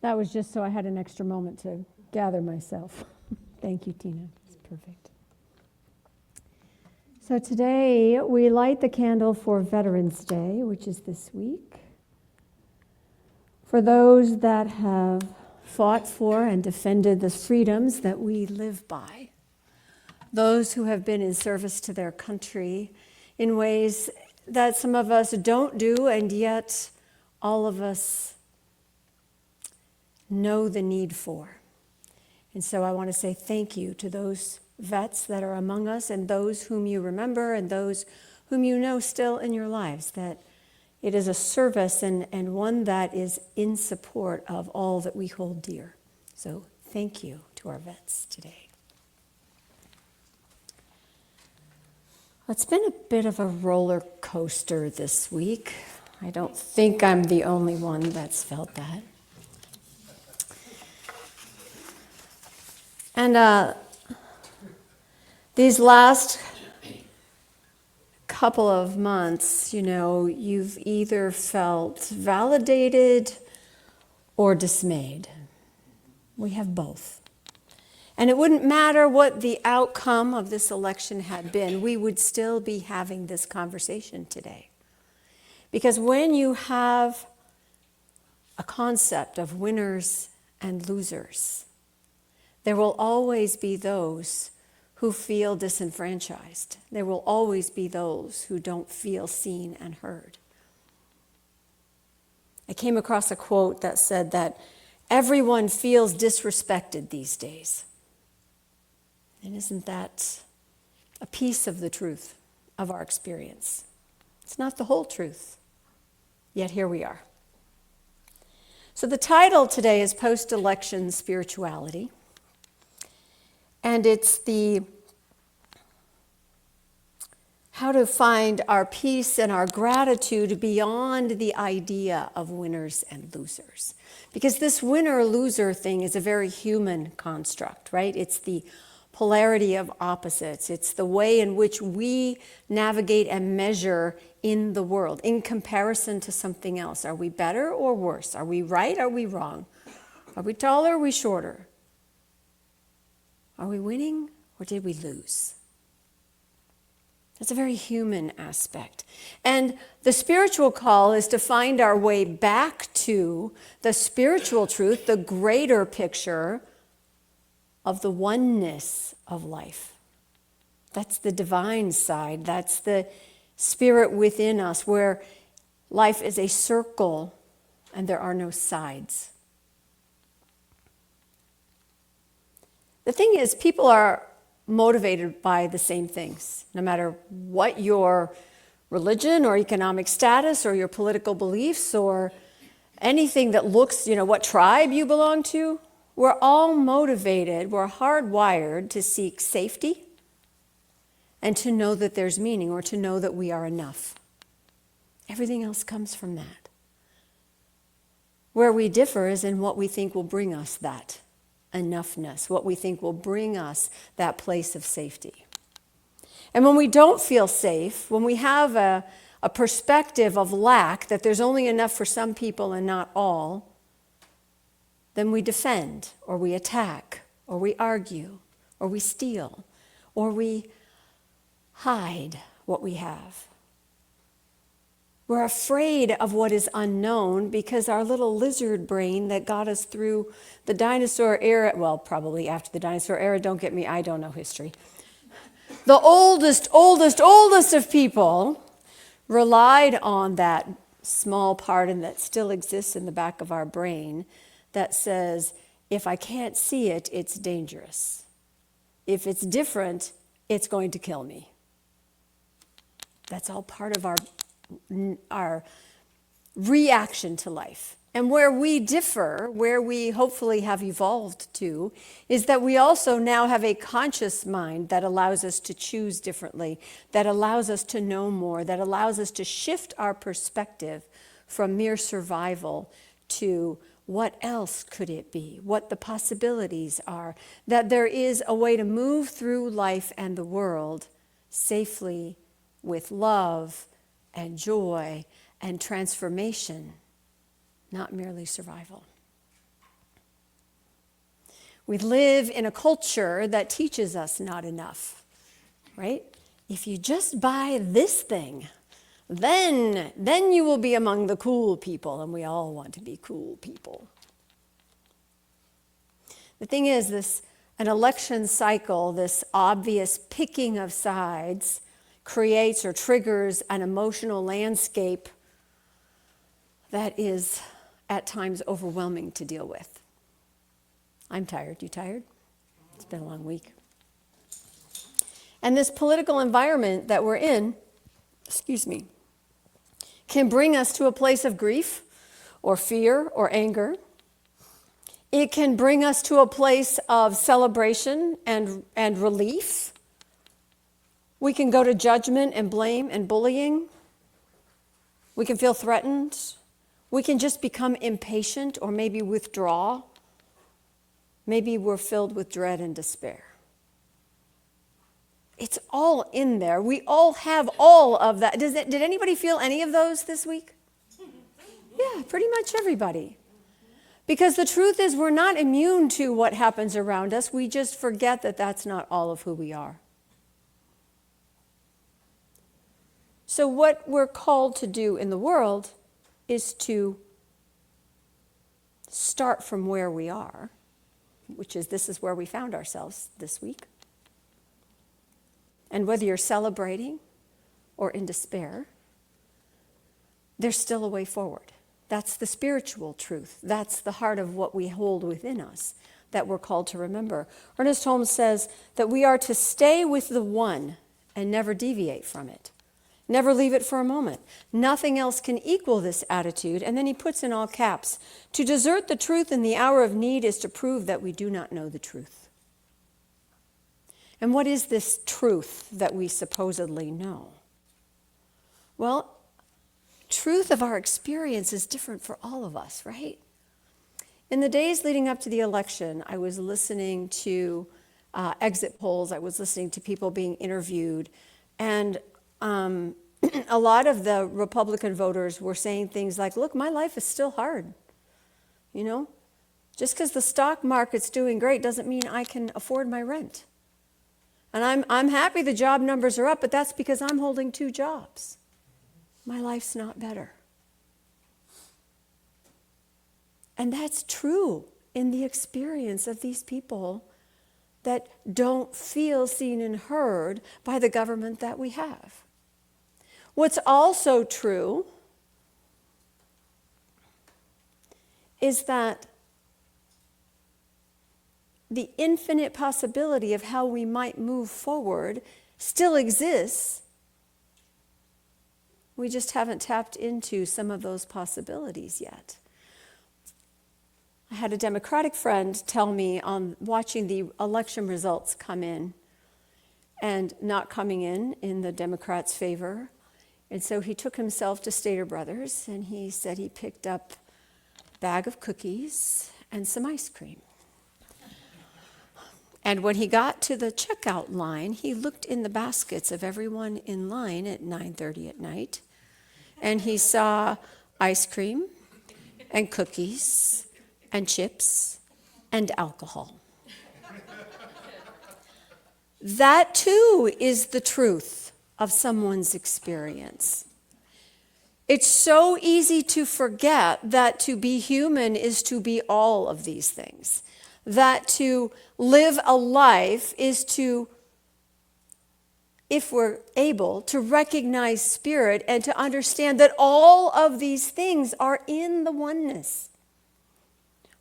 That was just so I had an extra moment to gather myself. Thank you, Tina. It's perfect. So today we light the candle for Veterans Day, which is this week. For those that have fought for and defended the freedoms that we live by. Those who have been in service to their country in ways that some of us don't do, and yet all of us know the need for. And so I want to say thank you to those vets that are among us and those whom you remember and those whom you know still in your lives, that it is a service and one that is in support of all that we hold dear. So thank you to our vets today. It's been a bit of a roller coaster this week. I don't think I'm the only one that's felt that. And these last couple of months, you've either felt validated or dismayed. We have both. And it wouldn't matter what the outcome of this election had been, we would still be having this conversation today. Because when you have a concept of winners and losers, there will always be those who feel disenfranchised. There will always be those who don't feel seen and heard. I came across a quote that said that everyone feels disrespected these days. And isn't that a piece of the truth of our experience? It's not the whole truth, yet here we are. So the title today is Post-Election Spirituality. And it's how to find our peace and our gratitude beyond the idea of winners and losers. Because this winner-loser thing is a very human construct, right? It's the polarity of opposites. It's the way in which we navigate and measure in the world in comparison to something else. Are we better or worse? Are we right? Are we wrong? Are we taller or are we shorter? Are we winning or did we lose? That's a very human aspect. And the spiritual call is to find our way back to the spiritual truth, the greater picture of the oneness of life. That's the divine side. That's the spirit within us, where life is a circle and there are no sides. The thing is, people are motivated by the same things, no matter what your religion or economic status or your political beliefs or anything that looks, what tribe you belong to. We're all motivated, we're hardwired to seek safety and to know that there's meaning or to know that we are enough. Everything else comes from that. Where we differ is in what we think will bring us that enoughness, what we think will bring us that place of safety. And when we don't feel safe, when we have a perspective of lack, that there's only enough for some people and not all, then we defend, or we attack, or we argue, or we steal, or we hide what we have. We're afraid of what is unknown because our little lizard brain that got us through the dinosaur era, well, probably after the dinosaur era, don't get me, I don't know history. The oldest of people relied on that small part, and that still exists in the back of our brain, that says, if I can't see it, it's dangerous. If it's different, it's going to kill me. That's all part of our reaction to life. And where we differ, where we hopefully have evolved to, is that we also now have a conscious mind that allows us to choose differently, that allows us to know more, that allows us to shift our perspective from mere survival to what else could it be, what the possibilities are, that there is a way to move through life and the world safely with love and joy and transformation, not merely survival. We live in a culture that teaches us not enough, right? If you just buy this thing, then you will be among the cool people, and we all want to be cool people. The thing is, an election cycle, this obvious picking of sides, creates or triggers an emotional landscape that is at times overwhelming to deal with. I'm tired. You tired? It's been a long week. And this political environment that we're in, can bring us to a place of grief or fear or anger. It can bring us to a place of celebration and relief. We can go to judgment and blame and bullying. We can feel threatened. We can just become impatient or maybe withdraw. Maybe we're filled with dread and despair. It's all in there. We all have all of that. Did anybody feel any of those this week? Yeah, pretty much everybody. Because the truth is, we're not immune to what happens around us. We just forget that that's not all of who we are. So what we're called to do in the world is to start from where we are, this is where we found ourselves this week. And whether you're celebrating or in despair, there's still a way forward. That's the spiritual truth. That's the heart of what we hold within us that we're called to remember. Ernest Holmes says that we are to stay with the one and never deviate from it. Never leave it for a moment. Nothing else can equal this attitude. And then he puts in all caps, to desert the truth in the hour of need is to prove that we do not know the truth. And what is this truth that we supposedly know? Well, truth of our experience is different for all of us, right? In the days leading up to the election, I was listening to exit polls. I was listening to people being interviewed. And a lot of the Republican voters were saying things like, look, my life is still hard. You know, just because the stock market's doing great doesn't mean I can afford my rent. And I'm happy the job numbers are up, but that's because I'm holding 2 jobs. My life's not better. And that's true in the experience of these people that don't feel seen and heard by the government that we have. What's also true is that the infinite possibility of how we might move forward still exists. We just haven't tapped into some of those possibilities yet. I had a Democratic friend tell me on watching the election results come in and not coming in the Democrats' favor. And so he took himself to Stater Brothers and he said he picked up a bag of cookies and some ice cream. And when he got to the checkout line, he looked in the baskets of everyone in line at 9:30 at night, and he saw ice cream and cookies and chips and alcohol. That too is the truth of someone's experience. It's so easy to forget that to be human is to be all of these things. That to live a life is to, if we're able, to recognize spirit and to understand that all of these things are in the oneness.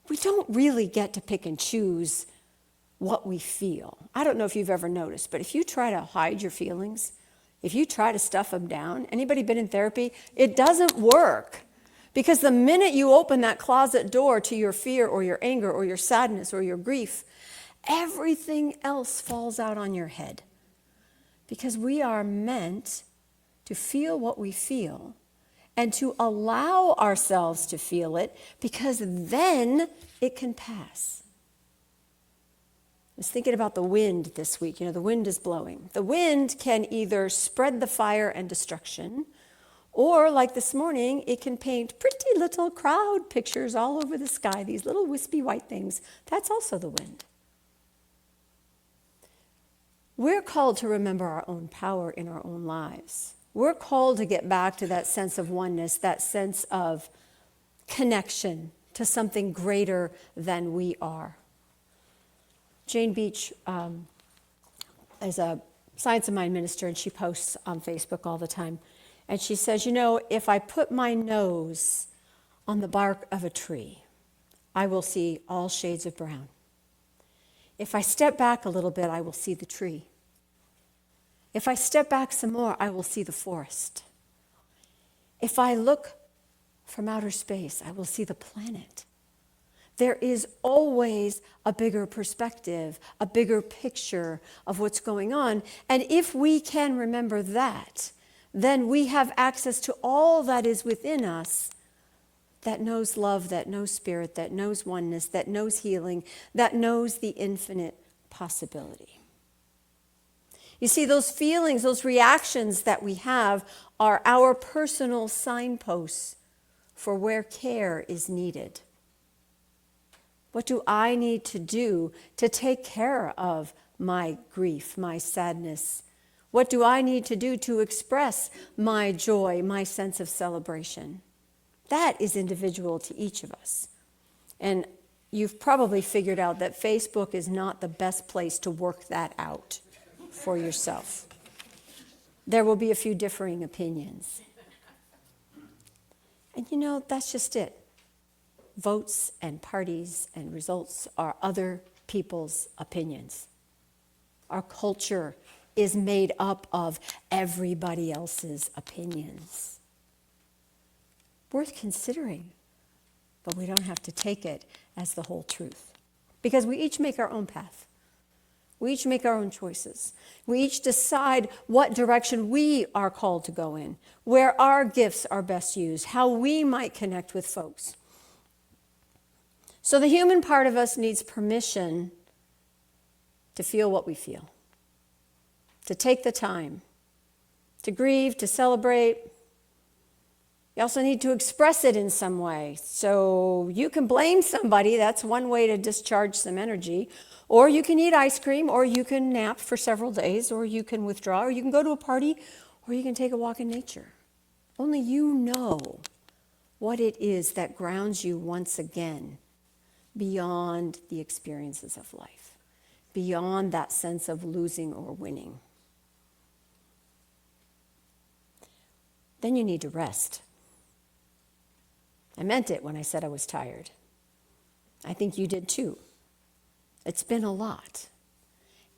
We don't really get to pick and choose what we feel. I don't know if you've ever noticed, but if you try to hide your feelings, if you try to stuff them down, anybody been in therapy? It doesn't work. Because the minute you open that closet door to your fear or your anger or your sadness or your grief, everything else falls out on your head. Because we are meant to feel what we feel and to allow ourselves to feel it, because then it can pass. I was thinking about the wind this week. You know, the wind is blowing. The wind can either spread the fire and destruction, Or, like this morning, it can paint pretty little crowd pictures all over the sky, these little wispy white things. That's also the wind. We're called to remember our own power in our own lives. We're called to get back to that sense of oneness, that sense of connection to something greater than we are. Jane Beach is a Science of Mind minister, and she posts on Facebook all the time. And she says, if I put my nose on the bark of a tree, I will see all shades of brown. If I step back a little bit, I will see the tree. If I step back some more, I will see the forest. If I look from outer space, I will see the planet. There is always a bigger perspective, a bigger picture of what's going on. And if we can remember that, then we have access to all that is within us that knows love, that knows spirit, that knows oneness, that knows healing, that knows the infinite possibility. You see, those feelings, those reactions that we have are our personal signposts for where care is needed. What do I need to do to take care of my grief, my sadness? What do I need to do to express my joy, my sense of celebration? That is individual to each of us. And you've probably figured out that Facebook is not the best place to work that out for yourself. There will be a few differing opinions. And that's just it. Votes and parties and results are other people's opinions. Our culture is made up of everybody else's opinions. Worth considering, but we don't have to take it as the whole truth. Because we each make our own path. We each make our own choices. We each decide what direction we are called to go in, where our gifts are best used, how we might connect with folks. So the human part of us needs permission to feel what we feel, to take the time, to grieve, to celebrate. You also need to express it in some way. So you can blame somebody. That's one way to discharge some energy. Or you can eat ice cream, or you can nap for several days, or you can withdraw, or you can go to a party, or you can take a walk in nature. Only you know what it is that grounds you once again beyond the experiences of life, beyond that sense of losing or winning. Then you need to rest. I meant it when I said I was tired. I think you did too. It's been a lot.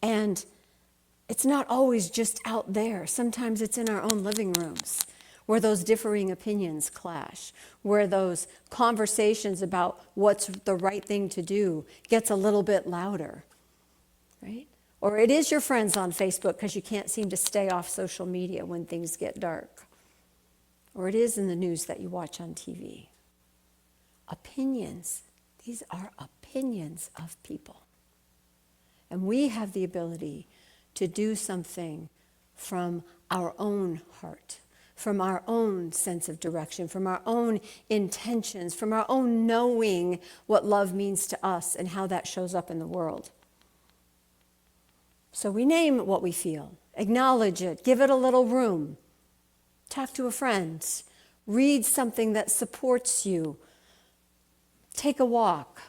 And it's not always just out there. Sometimes it's in our own living rooms where those differing opinions clash, where those conversations about what's the right thing to do gets a little bit louder, right? Or it is your friends on Facebook because you can't seem to stay off social media when things get dark. Or it is in the news that you watch on TV. Opinions, these are opinions of people. And we have the ability to do something from our own heart, from our own sense of direction, from our own intentions, from our own knowing what love means to us and how that shows up in the world. So we name what we feel, acknowledge it, give it a little room, talk to a friend, read something that supports you, take a walk.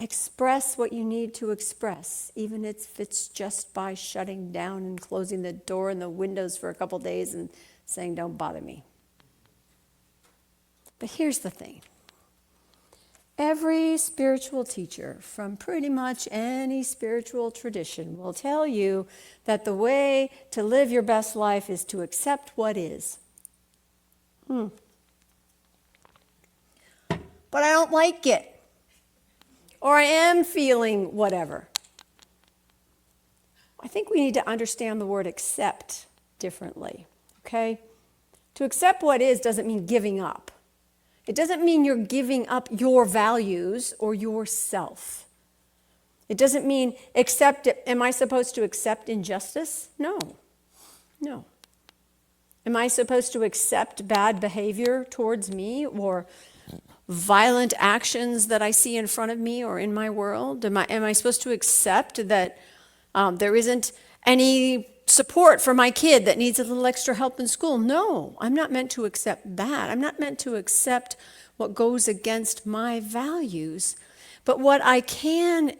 Express what you need to express, even if it's just by shutting down and closing the door and the windows for a couple days and saying, don't bother me. But here's the thing. Every spiritual teacher from pretty much any spiritual tradition will tell you that the way to live your best life is to accept what is. But I don't like it. Or I am feeling whatever. I think we need to understand the word accept differently, okay? To accept what is doesn't mean giving up. It doesn't mean you're giving up your values or yourself. It doesn't mean accept it. Am I supposed to accept injustice? No. Am I supposed to accept bad behavior towards me or violent actions that I see in front of me or in my world? Am I supposed to accept that there isn't any support for my kid that needs a little extra help in school? No, I'm not meant to accept that. I'm not meant to accept what goes against my values. But what I can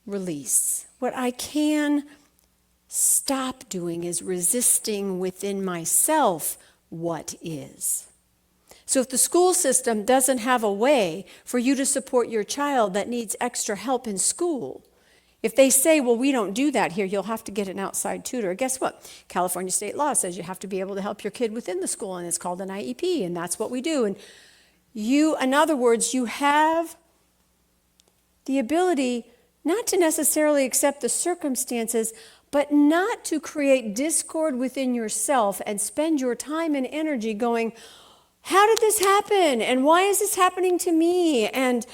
release, what I can stop doing is resisting within myself what is. So if the school system doesn't have a way for you to support your child that needs extra help in school, if they say, well, we don't do that here, you'll have to get an outside tutor. Guess what? California state law says you have to be able to help your kid within the school, and it's called an IEP, and that's what we do. And in other words, you have the ability not to necessarily accept the circumstances, but not to create discord within yourself and spend your time and energy going, how did this happen? And why is this happening to me? And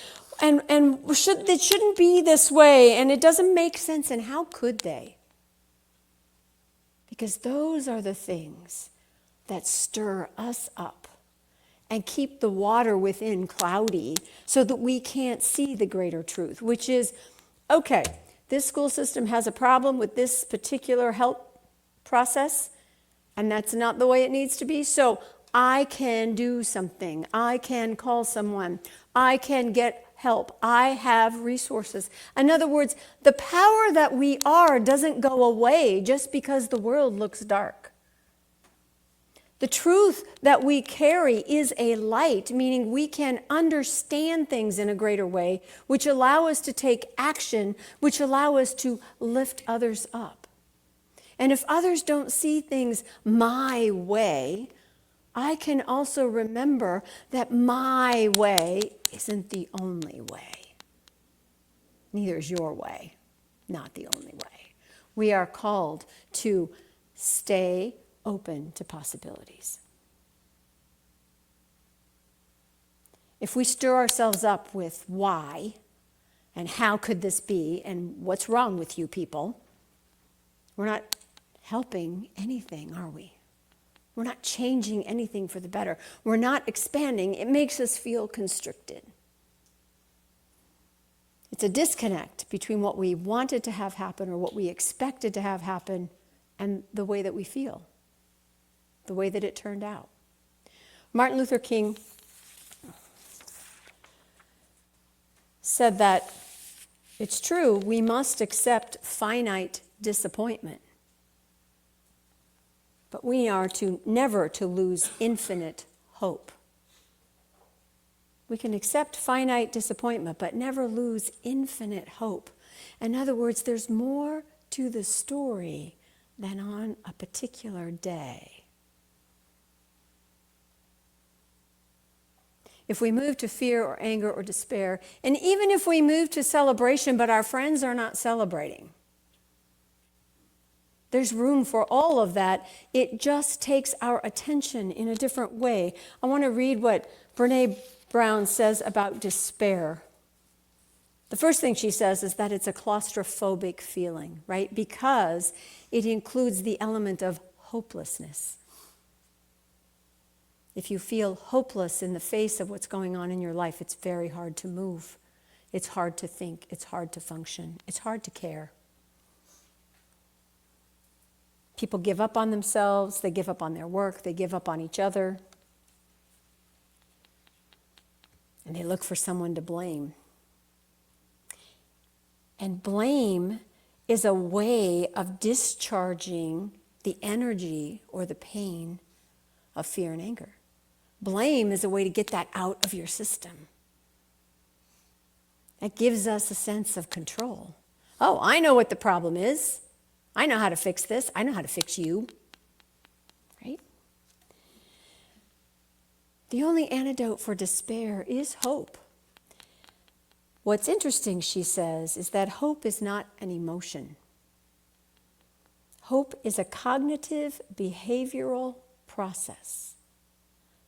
it shouldn't be this way, and it doesn't make sense, and how could they? Because those are the things that stir us up and keep the water within cloudy so that we can't see the greater truth, which is, okay, this school system has a problem with this particular help process, and that's not the way it needs to be, so I can do something. I can call someone. I can get help. I have resources. In other words, the power that we are doesn't go away just because the world looks dark. The truth that we carry is a light, meaning we can understand things in a greater way, which allow us to take action, which allow us to lift others up. And if others don't see things my way, I can also remember that my way isn't the only way. Neither is your way, not the only way. We are called to stay open to possibilities. If we stir ourselves up with why and how could this be and what's wrong with you people, we're not helping anything, are we? We're not changing anything for the better. We're not expanding. It makes us feel constricted. It's a disconnect between what we wanted to have happen or what we expected to have happen and the way that we feel, the way that it turned out. Martin Luther King said that it's true, we must accept finite disappointment. But we are never to lose infinite hope. We can accept finite disappointment, but never lose infinite hope. In other words, there's more to the story than on a particular day. If we move to fear or anger or despair, and even if we move to celebration, but our friends are not celebrating, there's room for all of that. It just takes our attention in a different way. I want to read what Brene Brown says about despair. The first thing she says is that it's a claustrophobic feeling, right? Because it includes the element of hopelessness. If you feel hopeless in the face of what's going on in your life, it's very hard to move. It's hard to think. It's hard to function. It's hard to care. People give up on themselves, they give up on their work, they give up on each other, and they look for someone to blame. And blame is a way of discharging the energy or the pain of fear and anger. Blame is a way to get that out of your system. That gives us a sense of control. Oh, I know what the problem is. I know how to fix this. I know how to fix you. Right? The only antidote for despair is hope. What's interesting, she says, is that hope is not an emotion. Hope is a cognitive behavioral process.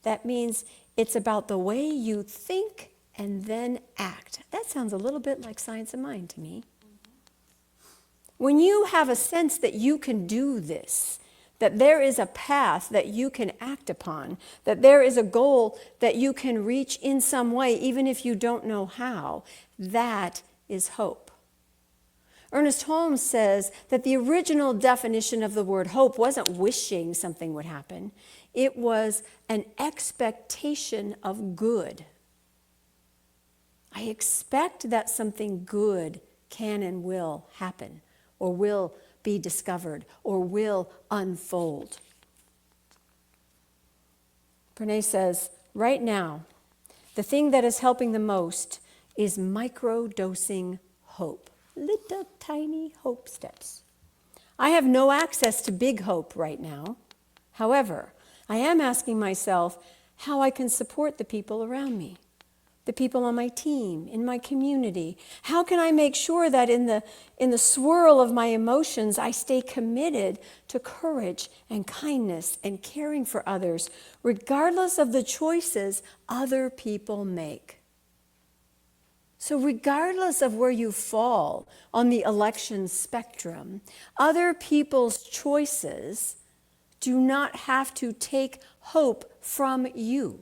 That means it's about the way you think and then act. That sounds a little bit like science of mind to me. When you have a sense that you can do this, that there is a path that you can act upon, that there is a goal that you can reach in some way, even if you don't know how. That is hope. Ernest Holmes says that the original definition of the word hope wasn't wishing something would happen. It was an expectation of good. I expect that something good can and will happen, or will be discovered, or will unfold. Brene says, right now, the thing that is helping the most is micro-dosing hope. Little tiny hope steps. I have no access to big hope right now. However, I am asking myself how I can support the people around me, the people on my team, in my community. How can I make sure that in the swirl of my emotions, I stay committed to courage and kindness and caring for others, regardless of the choices other people make? So regardless of where you fall on the election spectrum, other people's choices do not have to take hope from you.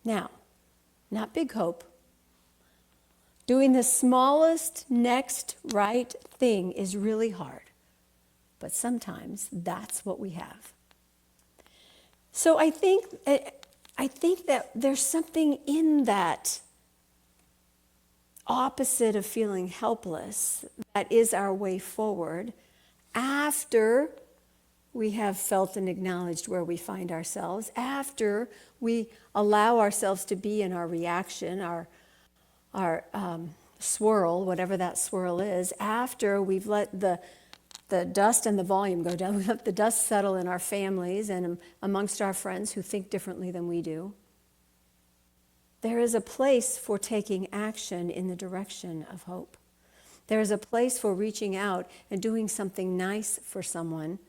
Now, not big hope. Doing the smallest next right thing is really hard, but sometimes that's what we have. So I think that there's something in that opposite of feeling helpless that is our way forward after we have felt and acknowledged where we find ourselves, after we allow ourselves to be in our reaction, our swirl, whatever that swirl is, after we've let the dust and the volume go down, we let the dust settle in our families and amongst our friends who think differently than we do. There is a place for taking action in the direction of hope. There is a place for reaching out and doing something nice for someone,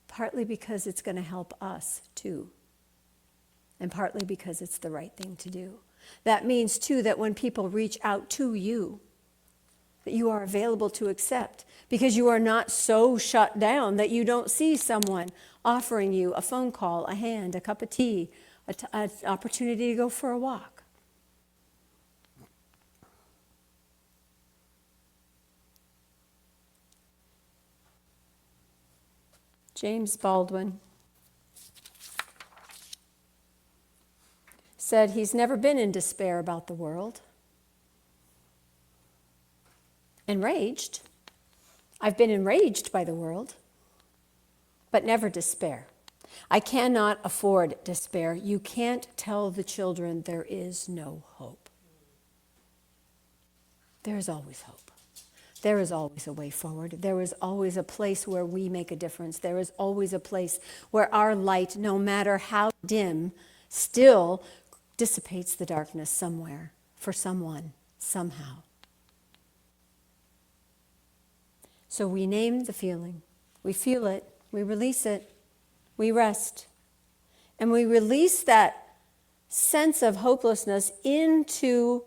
partly because it's going to help us too, and partly because it's the right thing to do. That means too that when people reach out to you, that you are available to accept, because you are not so shut down that you don't see someone offering you a phone call, a hand, a cup of tea, an opportunity to go for a walk. James Baldwin said he's never been in despair about the world. Enraged. I've been enraged by the world, but never despair. I cannot afford despair. You can't tell the children there is no hope. There is always hope. There is always a way forward. There is always a place where we make a difference. There is always a place where our light, no matter how dim, still dissipates the darkness somewhere, for someone, somehow. So we name the feeling. We feel it. We release it. We rest. And we release that sense of hopelessness into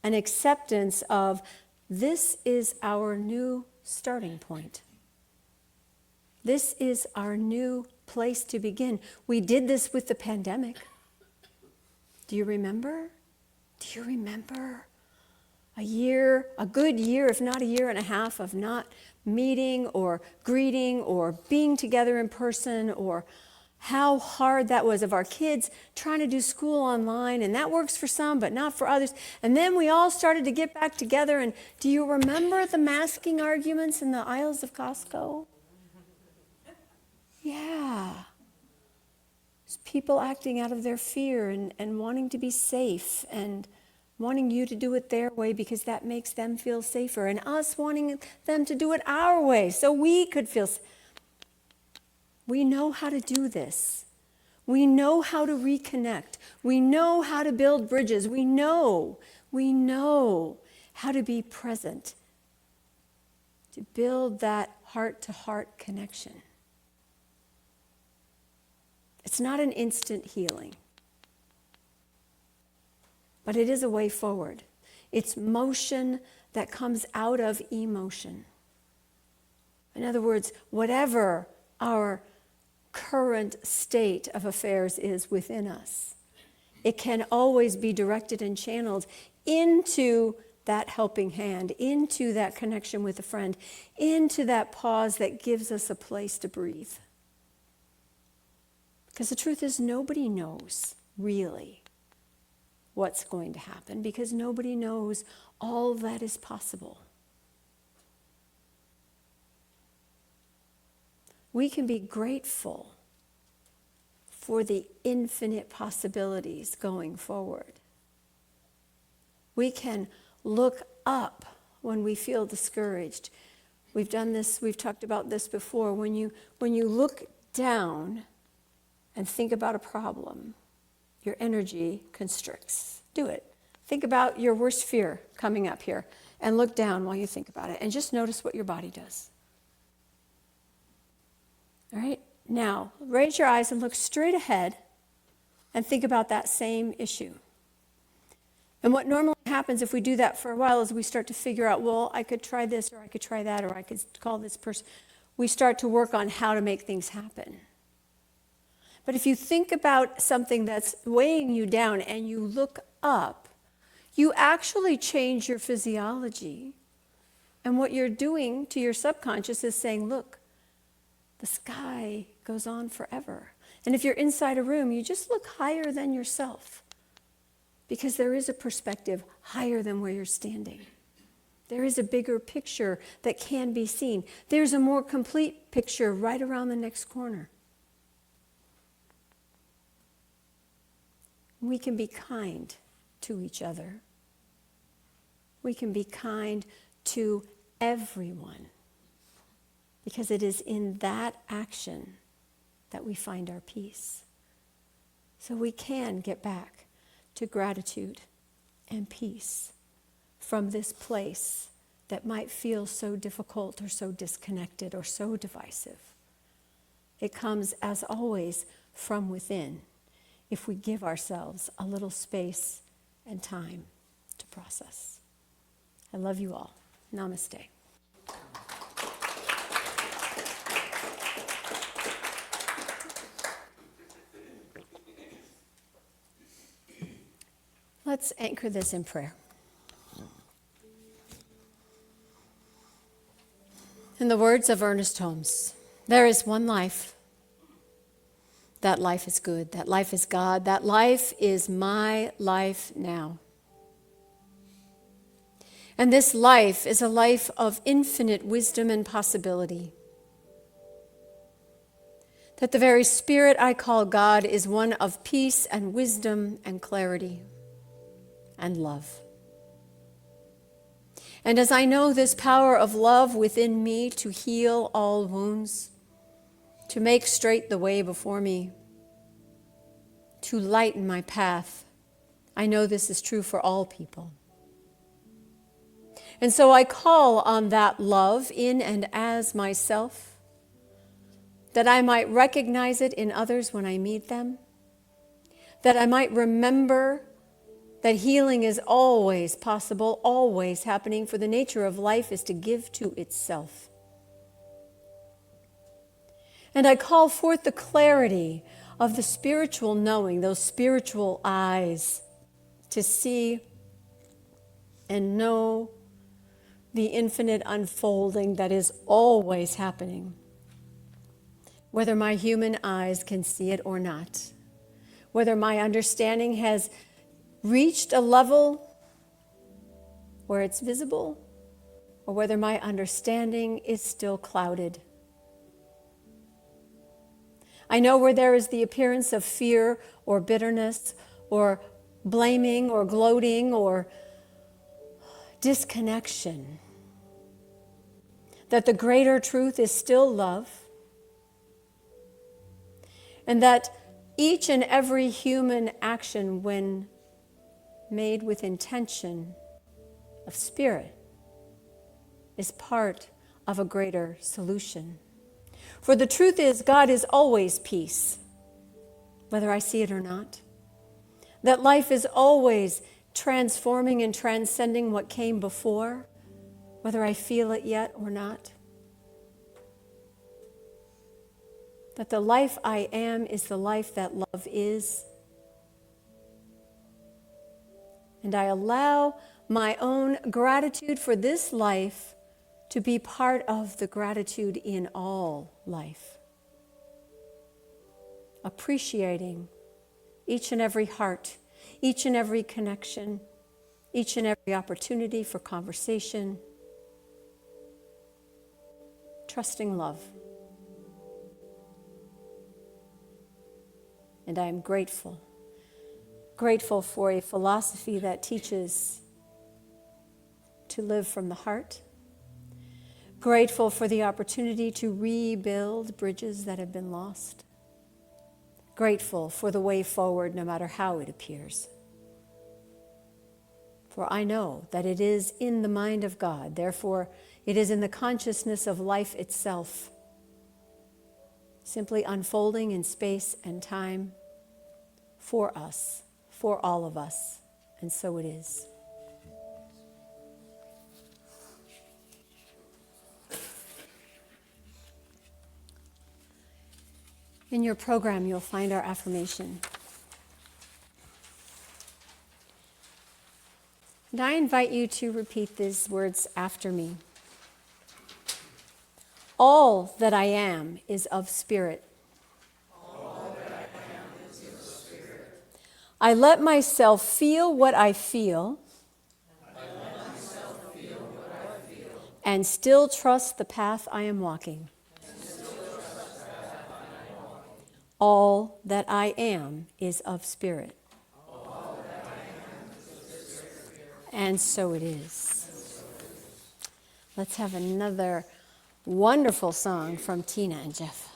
an acceptance of this is our new starting point. This is our new place to begin. We did this with the pandemic. Do you remember? Do you remember? A good year, if not a year and a half of not meeting or greeting or being together in person, or how hard that was of our kids trying to do school online, and that works for some but not for others. And then we all started to get back together, and do you remember the masking arguments in the aisles of Costco? Yeah. It's people acting out of their fear and wanting to be safe and wanting you to do it their way because that makes them feel safer, and us wanting them to do it our way so we could feel safe. We know how to do this. We know how to reconnect. We know how to build bridges. We know how to be present, to build that heart-to-heart connection. It's not an instant healing, but it is a way forward. It's motion that comes out of emotion. In other words, whatever our current state of affairs is within us, it can always be directed and channeled into that helping hand, into that connection with a friend, into that pause that gives us a place to breathe. Because the truth is, nobody knows really what's going to happen, because nobody knows all that is possible. We can be grateful for the infinite possibilities going forward. We can look up when we feel discouraged. We've done this, we've talked about this before. When you look down and think about a problem, your energy constricts. Do it. Think about your worst fear coming up here and look down while you think about it and just notice what your body does. All right? Now, raise your eyes and look straight ahead and think about that same issue. And what normally happens if we do that for a while is we start to figure out, well, I could try this, or I could try that, or I could call this person. We start to work on how to make things happen. But if you think about something that's weighing you down and you look up, you actually change your physiology. And what you're doing to your subconscious is saying, look, the sky goes on forever. And if you're inside a room, you just look higher than yourself, because there is a perspective higher than where you're standing. There is a bigger picture that can be seen. There's a more complete picture right around the next corner. We can be kind to each other. We can be kind to everyone, because it is in that action that we find our peace. So we can get back to gratitude and peace from this place that might feel so difficult or so disconnected or so divisive. It comes, as always, from within, if we give ourselves a little space and time to process. I love you all. Namaste. Let's anchor this in prayer. In the words of Ernest Holmes, there is one life. That life is good. That life is God. That life is my life now. And this life is a life of infinite wisdom and possibility. That the very spirit I call God is one of peace and wisdom and clarity and love. And as I know this power of love within me to heal all wounds, to make straight the way before me, to lighten my path, I know this is true for all people. And so I call on that love in and as myself, that I might recognize it in others when I meet them, that I might remember that healing is always possible, always happening, for the nature of life is to give to itself. And I call forth the clarity of the spiritual knowing, those spiritual eyes, to see and know the infinite unfolding that is always happening, whether my human eyes can see it or not, whether my understanding has reached a level where it's visible, or whether my understanding is still clouded. I know where there is the appearance of fear or bitterness or blaming or gloating or disconnection, that the greater truth is still love, and that each and every human action, when made with intention of spirit, is part of a greater solution. For the truth is, God is always peace, whether I see it or not. That life is always transforming and transcending what came before, whether I feel it yet or not. But the life I am is the life that love is. And I allow my own gratitude for this life to be part of the gratitude in all life. Appreciating each and every heart, each and every connection, each and every opportunity for conversation. Trusting love. And I am grateful. Grateful for a philosophy that teaches to live from the heart. Grateful for the opportunity to rebuild bridges that have been lost. Grateful for the way forward, no matter how it appears. For I know that it is in the mind of God. Therefore, it is in the consciousness of life itself, simply unfolding in space and time for us, for all of us. And so it is. In your program, you'll find our affirmation. And I invite you to repeat these words after me. All that I am is of spirit. All that I am is of spirit. I let myself feel what I feel. I let myself feel what I feel. And still trust the path I am walking. All that I am is of spirit. All that I am is of spirit. And so it is. Let's have another wonderful song from Tina and Jeff.